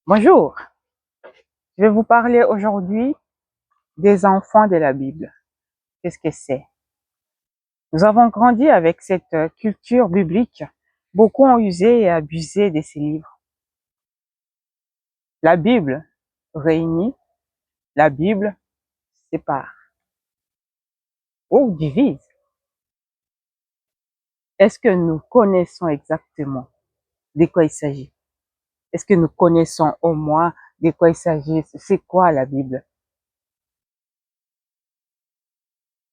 Bonjour, je vais vous parler aujourd'hui des enfants de la Bible. Qu'est-ce que c'est? Nous avons grandi avec cette culture biblique. Beaucoup ont usé et abusé de ces livres. La Bible réunit, la Bible sépare ou divise. Est-ce que nous connaissons exactement de quoi il s'agit? Est-ce que nous connaissons au moins de quoi il s'agit? C'est quoi la Bible?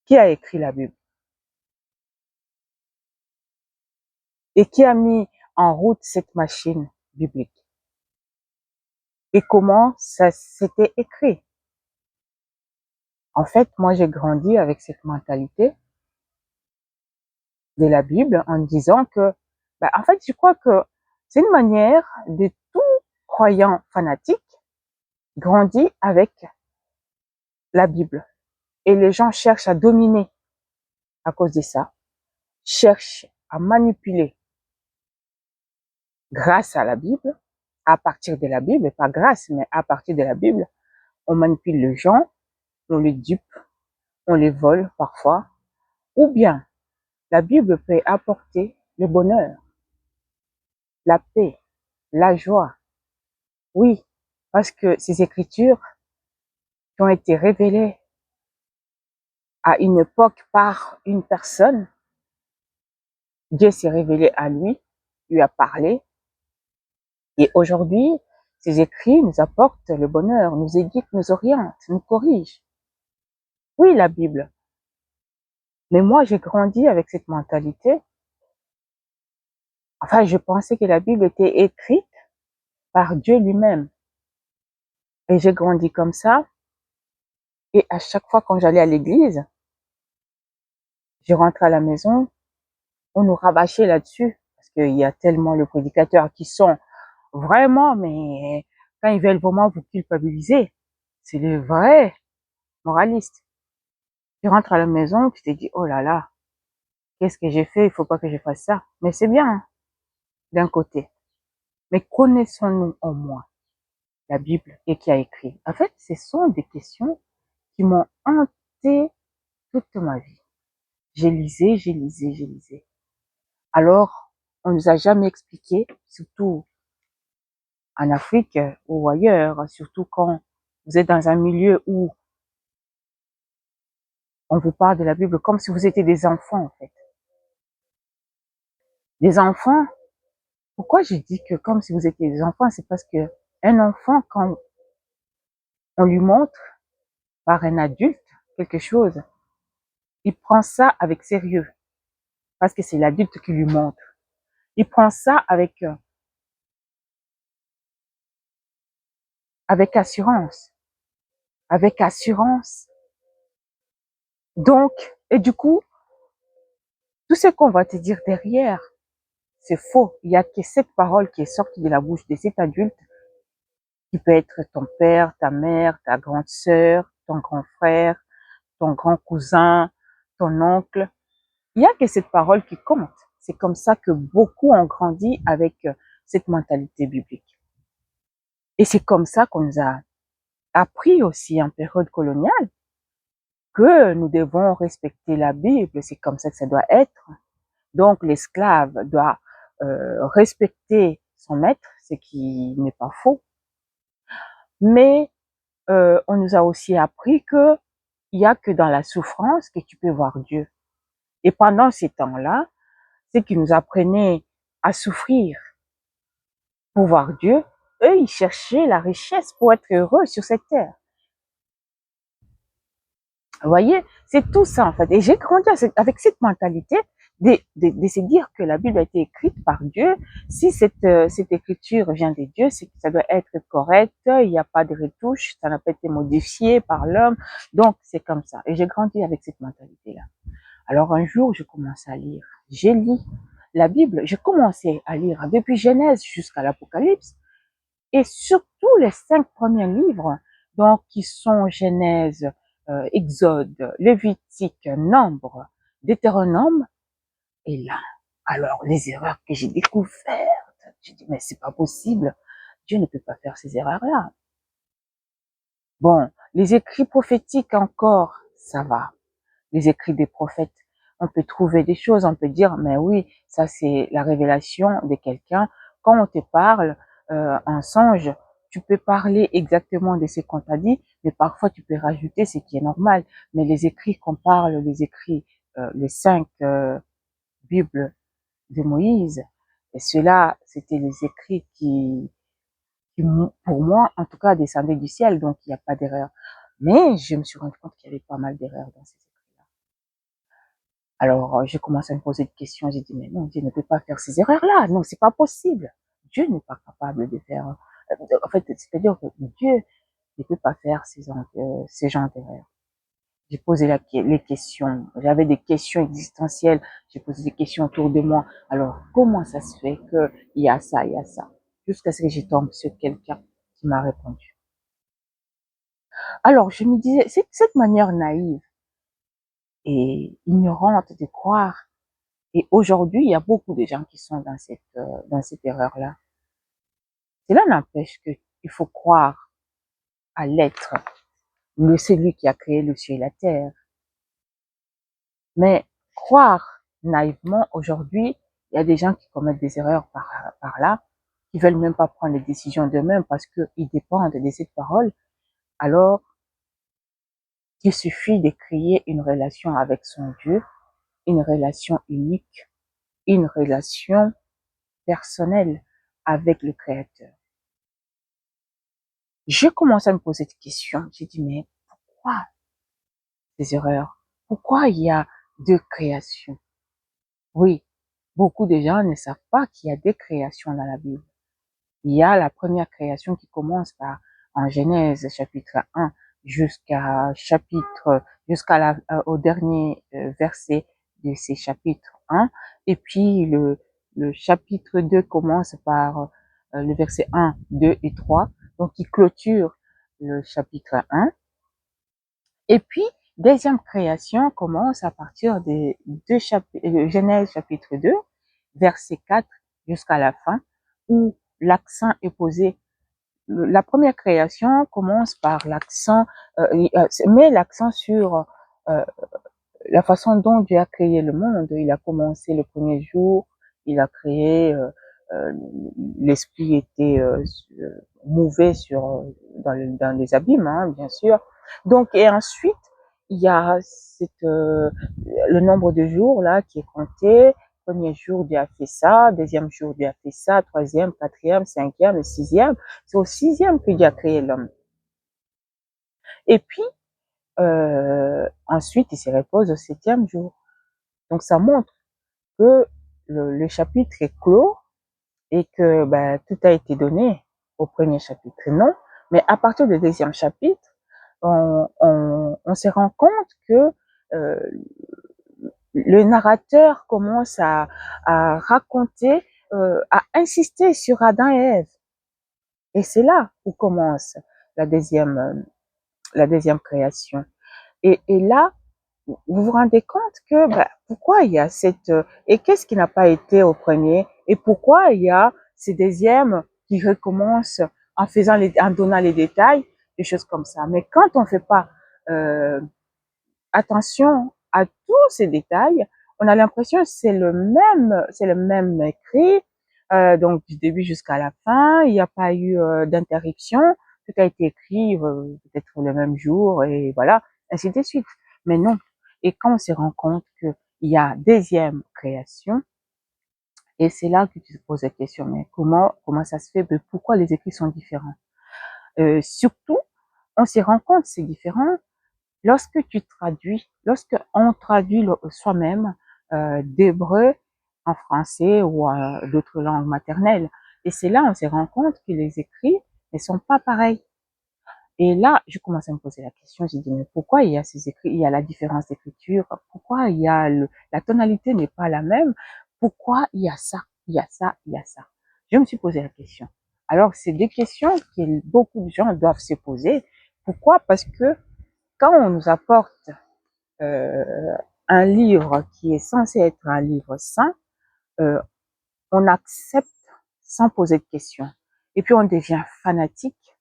Qui a écrit la Bible? Et qui a mis en route cette machine biblique? Et comment ça s'était écrit? En fait, moi, j'ai grandi avec cette mentalité de la Bible en disant que, en fait, je crois que c'est une manière de tout croyant fanatique grandit avec la Bible. Et les gens cherchent à dominer à cause de ça, cherchent à manipuler grâce à la Bible, à partir de la Bible, pas grâce, mais à partir de la Bible, on manipule les gens, on les dupe, on les vole parfois, ou bien la Bible peut apporter le bonheur, la paix, la joie. Oui, parce que ces écritures qui ont été révélées à une époque par une personne, Dieu s'est révélé à lui a parlé, et aujourd'hui, ces écrits nous apportent le bonheur, nous éduquent, nous orientent, nous corrigent. Oui, la Bible. Mais moi, j'ai grandi avec cette mentalité. Enfin, je pensais que la Bible était écrite par Dieu lui-même. Et j'ai grandi comme ça. Et à chaque fois quand j'allais à l'église, je rentrais à la maison, on nous rabâchait là-dessus. Parce qu'il y a tellement de prédicateurs qui sont vraiment, mais quand ils veulent vraiment vous culpabiliser, c'est les vrais moralistes. Tu rentres à la maison, tu te dis, oh là là, qu'est-ce que j'ai fait? Il faut pas que je fasse ça. Mais c'est bien, hein, d'un côté. Mais connaissons-nous au moins la Bible et qui a écrit? En fait, ce sont des questions qui m'ont hanté toute ma vie. J'ai lisé. Alors, on nous a jamais expliqué, surtout en Afrique ou ailleurs, surtout quand vous êtes dans un milieu où on vous parle de la Bible comme si vous étiez des enfants, en fait. Des enfants, pourquoi je dis que comme si vous étiez des enfants, c'est parce que un enfant, quand on lui montre par un adulte quelque chose, il prend ça avec sérieux, parce que c'est l'adulte qui lui montre. Il prend ça avec assurance, avec assurance. Donc, et du coup, tout ce qu'on va te dire derrière, c'est faux. Il y a que cette parole qui est sortie de la bouche de cet adulte, qui peut être ton père, ta mère, ta grande sœur, ton grand frère, ton grand cousin, ton oncle. Il y a que cette parole qui compte. C'est comme ça que beaucoup ont grandi avec cette mentalité biblique. Et c'est comme ça qu'on nous a appris aussi en période coloniale que nous devons respecter la Bible. C'est comme ça que ça doit être. Donc l'esclave doit respecter son maître, ce qui n'est pas faux. Mais on nous a aussi appris que il y a que dans la souffrance que tu peux voir Dieu. Et pendant ces temps-là, ceux qui nous apprenaient à souffrir pour voir Dieu, eux, ils cherchaient la richesse pour être heureux sur cette terre. Vous voyez, c'est tout ça en fait. Et j'ai grandi avec cette mentalité de se dire que la Bible a été écrite par Dieu. Si cette écriture vient de Dieu, c'est que ça doit être correct. Il n'y a pas de retouche. Ça n'a pas été modifié par l'homme. Donc, c'est comme ça. Et j'ai grandi avec cette mentalité-là. Alors, un jour, je commence à lire. J'ai lu la Bible. J'ai commencé à lire depuis Genèse jusqu'à l'Apocalypse. Et surtout les 5 premiers livres, donc qui sont Genèse, Exode, Lévitique, Nombre, Deutéronome. Et là, alors les erreurs que j'ai découvertes, j'ai dit mais c'est pas possible. Dieu ne peut pas faire ces erreurs-là. Bon, les écrits prophétiques encore, ça va. Les écrits des prophètes, on peut trouver des choses, on peut dire, mais oui, ça c'est la révélation de quelqu'un. Quand on te parle en songe, tu peux parler exactement de ce qu'on t'a dit, mais parfois tu peux rajouter ce qui est normal. Mais les écrits qu'on parle, les écrits, les 5 Bibles de Moïse, et ceux-là, c'était les écrits qui, pour moi, en tout cas, descendaient du ciel, donc il n'y a pas d'erreur. Mais je me suis rendu compte qu'il y avait pas mal d'erreurs dans ces écrits-là. Alors, j'ai commencé à me poser des questions. J'ai dit, mais non, Dieu ne peut pas faire ces erreurs-là. Non, c'est pas possible. Dieu n'est pas capable de faire. En fait, c'est-à-dire que Dieu ne peut pas faire ces genres d'erreurs. J'ai posé les questions. J'avais des questions existentielles. J'ai posé des questions autour de moi. Alors, comment ça se fait qu'il y a ça, il y a ça? Jusqu'à ce que je tombe sur quelqu'un qui m'a répondu. Alors, je me disais, cette manière naïve et ignorante de croire. Et aujourd'hui, il y a beaucoup de gens qui sont dans cette erreur-là. Cela n'empêche qu'il faut croire à l'être, celui qui a créé le ciel et la terre. Mais croire naïvement, aujourd'hui, il y a des gens qui commettent des erreurs par là, qui veulent même pas prendre les décisions d'eux-mêmes parce qu'ils dépendent de cette parole. Alors, il suffit de créer une relation avec son Dieu, une relation unique, une relation personnelle avec le Créateur. J'ai commencé à me poser des questions. J'ai dit, mais pourquoi ces erreurs? Pourquoi il y a deux créations? Oui, beaucoup de gens ne savent pas qu'il y a deux créations dans la Bible. Il y a la première création qui commence par, en Genèse, chapitre 1, au dernier verset de ces chapitres 1. Et puis, le chapitre 2 commence par le verset 1, 2 et 3. Donc, il clôture le chapitre 1. Et puis, deuxième création commence à partir de Genèse chapitre 2, verset 4 jusqu'à la fin, où l'accent est posé. La première création commence par l'accent, met l'accent sur la façon dont Dieu a créé le monde. Il a commencé le premier jour, il a créé, l'esprit était mauvais dans les abîmes, hein, bien sûr. Donc, et ensuite, il y a le nombre de jours là qui est compté. Premier jour, Dieu a fait ça. Deuxième jour, Dieu a fait ça. Troisième, quatrième, cinquième et sixième. C'est au sixième que Dieu a créé l'homme. Et puis, ensuite, il se repose au septième jour. Donc, ça montre que le chapitre est clos et que tout a été donné au premier chapitre. Non, mais à partir du deuxième chapitre, on se rend compte que le narrateur commence à raconter, à insister sur Adam et Ève. Et c'est là où commence la deuxième, la deuxième création. Et là, vous vous rendez compte que pourquoi il y a et qu'est-ce qui n'a pas été au premier et pourquoi il y a ces deuxièmes qui recommencent en donnant les détails, des choses comme ça. Mais quand on fait pas attention à tous ces détails, on a l'impression que c'est le même écrit, donc du début jusqu'à la fin, il n'y a pas eu d'interruption, tout a été écrit peut-être le même jour et voilà, ainsi de suite. Mais non. Et quand on se rend compte qu'il y a deuxième création, et c'est là que tu te poses la question, mais comment ça se fait, pourquoi les écrits sont différents? Surtout, on se rend compte c'est différent lorsque on traduit soi-même d'hébreu en français ou d'autres langues maternelles. Et c'est là on se rend compte que les écrits ne sont pas pareils. Et là, je commence à me poser la question, j'ai dit, mais pourquoi il y a ces écrits, il y a la différence d'écriture, pourquoi il y a la tonalité n'est pas la même, pourquoi il y a ça, il y a ça, il y a ça. Je me suis posé la question. Alors, c'est des questions que beaucoup de gens doivent se poser. Pourquoi? Parce que quand on nous apporte un livre qui est censé être un livre saint, on accepte sans poser de questions. et puis on devient fanatique,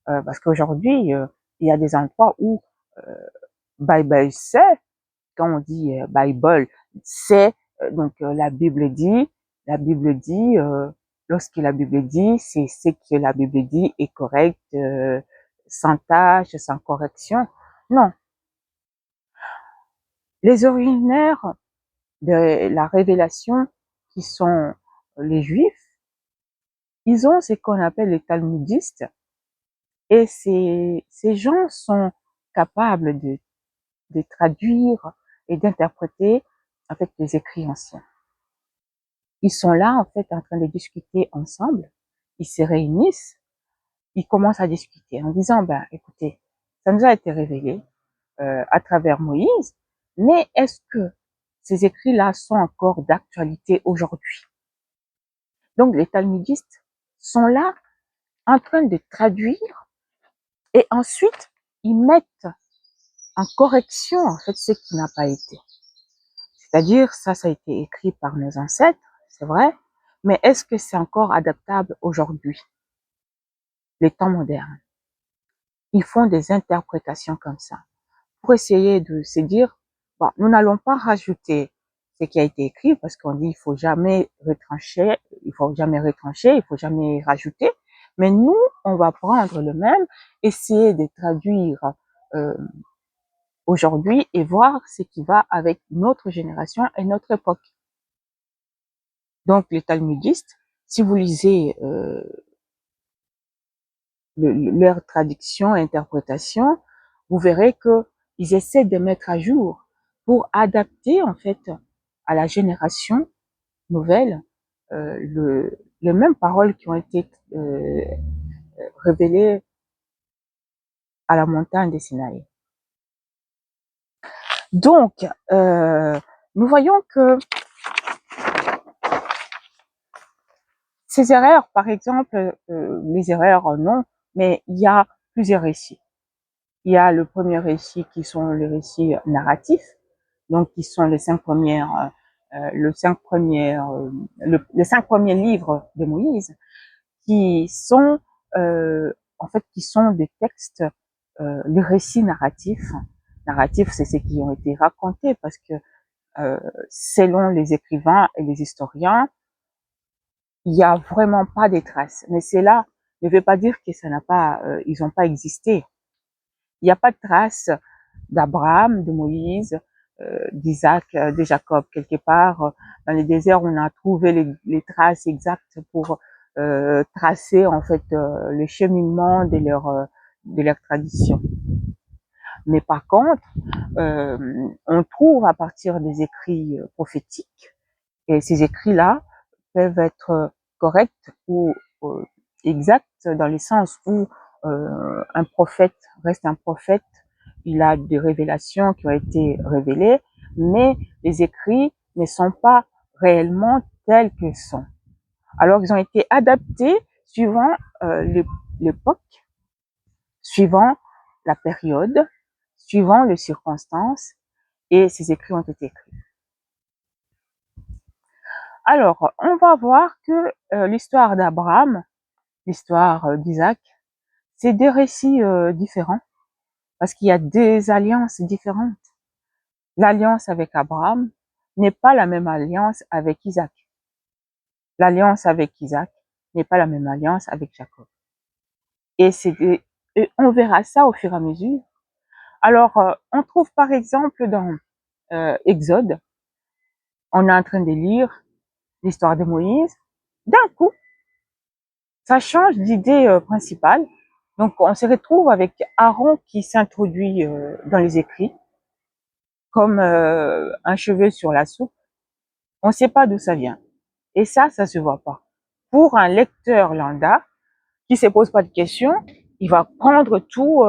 parce qu'aujourd'hui, il y a des endroits où Bible c'est, quand on dit Bible, c'est la Bible dit, lorsque la Bible dit, c'est ce que la Bible dit est correct, sans tâche, sans correction. Non, les originaires de la révélation, qui sont les Juifs, ils ont ce qu'on appelle les talmudistes, et ces gens sont capables de traduire et d'interpréter avec les écrits anciens. Ils sont là, en fait, en train de discuter ensemble. Ils se réunissent, ils commencent à discuter en disant, ben, écoutez, ça nous a été révélé à travers Moïse, mais est-ce que ces écrits-là sont encore d'actualité aujourd'hui? Donc, les talmudistes sont là en train de traduire, et ensuite, ils mettent en correction, en fait, ce qui n'a pas été. C'est-à-dire, ça a été écrit par nos ancêtres, c'est vrai, mais est-ce que c'est encore adaptable aujourd'hui, les temps modernes? Ils font des interprétations comme ça, pour essayer de se dire, bon, nous n'allons pas rajouter ce qui a été écrit, parce qu'on dit, il faut jamais retrancher, il faut jamais rajouter, mais nous, on va prendre le même, essayer de traduire euh, aujourd'hui et voir ce qui va avec notre génération et notre époque. Donc, les talmudistes, si vous lisez leur traduction et interprétation, vous verrez que ils essaient de mettre à jour pour adapter, en fait, à la génération nouvelle les mêmes paroles qui ont été révélées à la montagne de Sinaï. Donc, nous voyons que ces erreurs, par exemple, les erreurs, non, mais il y a plusieurs récits. Il y a le premier récit qui sont les récits narratifs, donc qui sont les cinq premiers livres de Moïse, qui sont en fait qui sont des textes, les récits narratifs. Narratifs, c'est ceux qui ont été racontés, parce que selon les écrivains et les historiens, il n'y a vraiment pas de traces. Mais cela ne veut pas dire que ça n'a pas, ils n'ont pas existé. Il n'y a pas de traces d'Abraham, de Moïse, d'Isaac, de Jacob. Quelque part, dans les déserts, on a trouvé les traces exactes pour tracer, en fait, le cheminement de leur tradition. Mais par contre, on trouve à partir des écrits prophétiques, et ces écrits-là peuvent être corrects ou exacts, dans le sens où un prophète reste un prophète, il a des révélations qui ont été révélées, mais les écrits ne sont pas réellement tels qu'ils sont. Alors, ils ont été adaptés suivant l'époque, suivant la période, suivant les circonstances, et ces écrits ont été écrits. Alors, on va voir que l'histoire d'Abraham, l'histoire d'Isaac, c'est deux récits différents, parce qu'il y a des alliances différentes. L'alliance avec Abraham n'est pas la même alliance avec Isaac. L'alliance avec Isaac n'est pas la même alliance avec Jacob. Et on verra ça au fur et à mesure. Alors, on trouve par exemple dans Exode, on est en train de lire l'histoire de Moïse. D'un coup, ça change d'idée principale. Donc, on se retrouve avec Aaron qui s'introduit dans les écrits comme un cheveu sur la soupe. On ne sait pas d'où ça vient. Et ça se voit pas. Pour un lecteur lambda qui se pose pas de questions, il va prendre tout,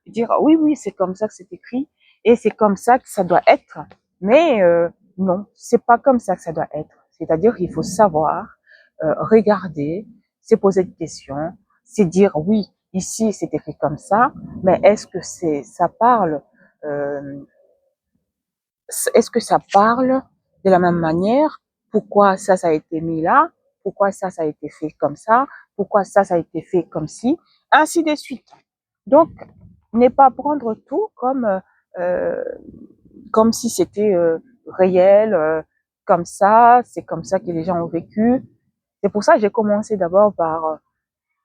dire oui, oui, c'est comme ça que c'est écrit et c'est comme ça que ça doit être. Mais non, c'est pas comme ça que ça doit être. C'est-à-dire qu'il faut savoir regarder, se poser des questions, se dire oui, ici c'est écrit comme ça, mais ça parle, euh, est-ce que ça parle de la même manière? Pourquoi ça a été mis là? pourquoi ça a été fait comme ça, pourquoi ça a été fait comme ci, ainsi de suite. Donc, ne pas prendre tout comme si c'était réel, c'est comme ça que les gens ont vécu. C'est pour ça que j'ai commencé d'abord par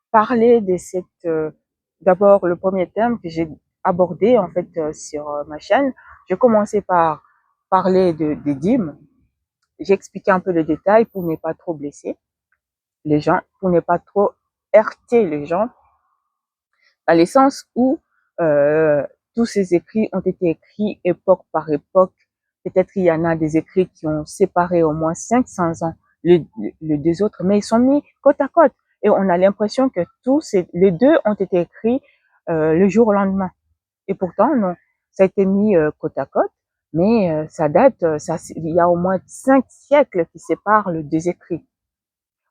parler de d'abord le premier thème que j'ai abordé en fait sur ma chaîne. J'ai commencé par parler des dîmes. J'ai expliqué un peu le détail pour ne pas trop blesser les gens, pour ne pas trop heurter les gens, dans le sens où euh, tous ces écrits ont été écrits époque par époque. Peut-être qu'il y en a des écrits qui ont séparé au moins 500 ans les deux autres, mais ils sont mis côte à côte. Et on a l'impression que les deux ont été écrits le jour au lendemain. Et pourtant, non, ça a été mis côte à côte, mais ça date, il y a au moins 5 siècles qui séparent les deux écrits.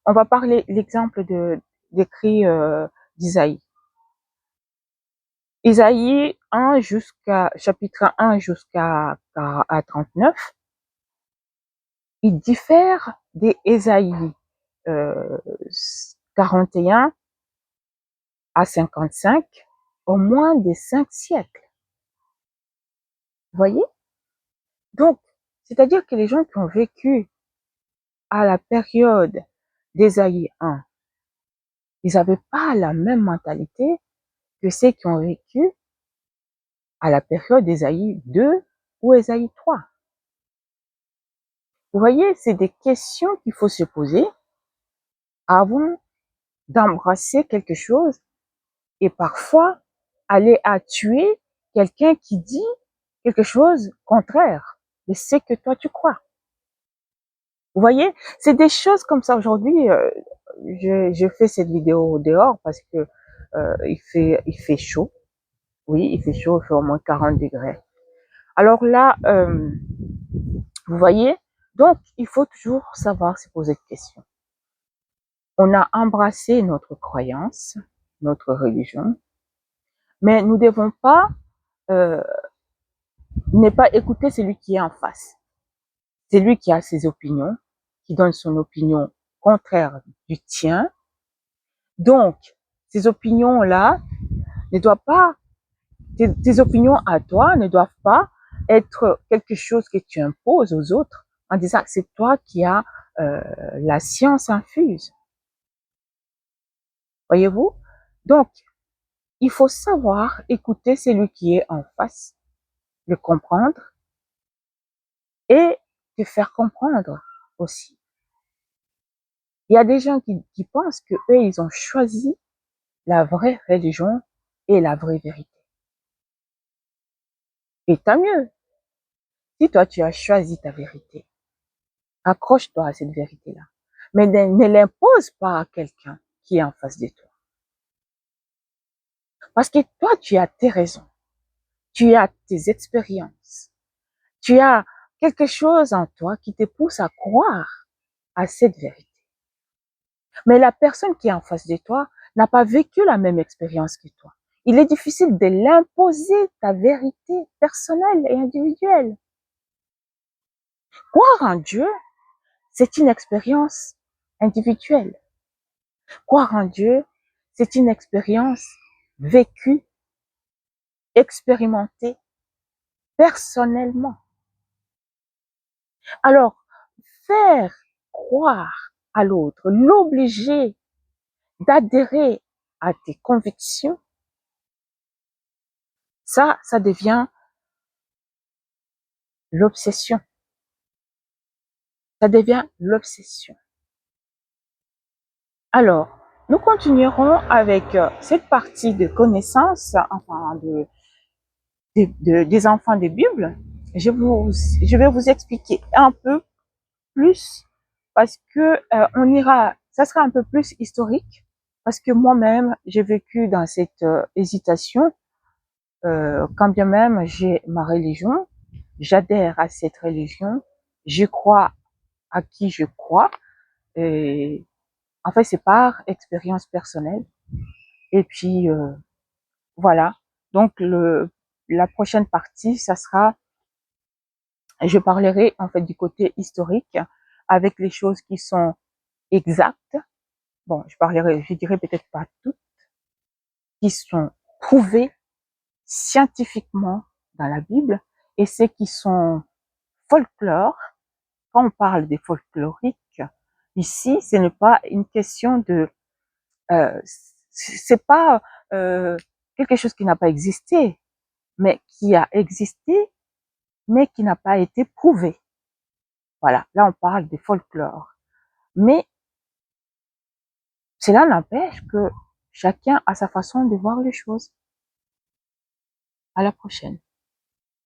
On va parler l'exemple d'écrit d'Isaïe. Isaïe 1 chapitre 1 jusqu'à 39, il diffère des Ésaïe 41 à 55 au moins de 5 siècles. Vous voyez? Donc, c'est-à-dire que les gens qui ont vécu à la période d'Ésaïe 1, ils n'avaient pas la même mentalité que ceux qui ont vécu à la période d'Ésaïe 2 ou Ésaïe 3. Vous voyez, c'est des questions qu'il faut se poser avant d'embrasser quelque chose et parfois aller à tuer quelqu'un qui dit quelque chose contraire de ce que toi tu crois. Vous voyez, c'est des choses comme ça. Aujourd'hui, je fais cette vidéo dehors parce que il fait chaud. Oui, il fait chaud, il fait au moins 40 degrés. Alors là, vous voyez, donc il faut toujours savoir se poser des questions. On a embrassé notre croyance, notre religion, mais nous ne devons pas euh, ne pas écouter celui qui est en face. C'est lui qui a ses opinions, qui donne son opinion contraire du tien. Donc, ces opinions-là ne doivent pas, tes opinions à toi ne doivent pas être quelque chose que tu imposes aux autres en disant que c'est toi qui as la science infuse. Voyez-vous? Donc, il faut savoir écouter celui qui est en face, le comprendre et te faire comprendre aussi. Il y a des gens qui pensent que eux, ils ont choisi la vraie religion et la vraie vérité. Et tant mieux. Si toi, tu as choisi ta vérité, accroche-toi à cette vérité-là. Mais ne l'impose pas à quelqu'un qui est en face de toi. Parce que toi, tu as tes raisons. Tu as tes expériences. Tu as quelque chose en toi qui te pousse à croire à cette vérité. Mais la personne qui est en face de toi n'a pas vécu la même expérience que toi. Il est difficile de l'imposer ta vérité personnelle et individuelle. Croire en Dieu, c'est une expérience individuelle. Croire en Dieu, c'est une expérience vécue, expérimentée personnellement. Alors, faire croire à l'autre, l'obliger d'adhérer à tes convictions, ça devient l'obsession. Ça devient l'obsession. Alors, nous continuerons avec cette partie de connaissance, enfin des enfants de Bible. Je vais vous expliquer un peu plus parce que ça sera un peu plus historique parce que moi-même j'ai vécu dans cette hésitation. Quand bien même j'ai ma religion, j'adhère à cette religion, je crois à qui je crois. Et en fait, c'est par expérience personnelle. Et puis voilà. Donc la prochaine partie, ça sera, je parlerai en fait du côté historique avec les choses qui sont exactes, bon, je dirais peut-être pas toutes, qui sont prouvées scientifiquement dans la Bible, et ceux qui sont folklore, quand on parle des folkloriques, ici, ce n'est pas une question de, c'est pas quelque chose qui n'a pas existé, mais qui a existé, mais qui n'a pas été prouvé. Voilà, là on parle des folklore. Mais cela n'empêche que chacun a sa façon de voir les choses. À la prochaine.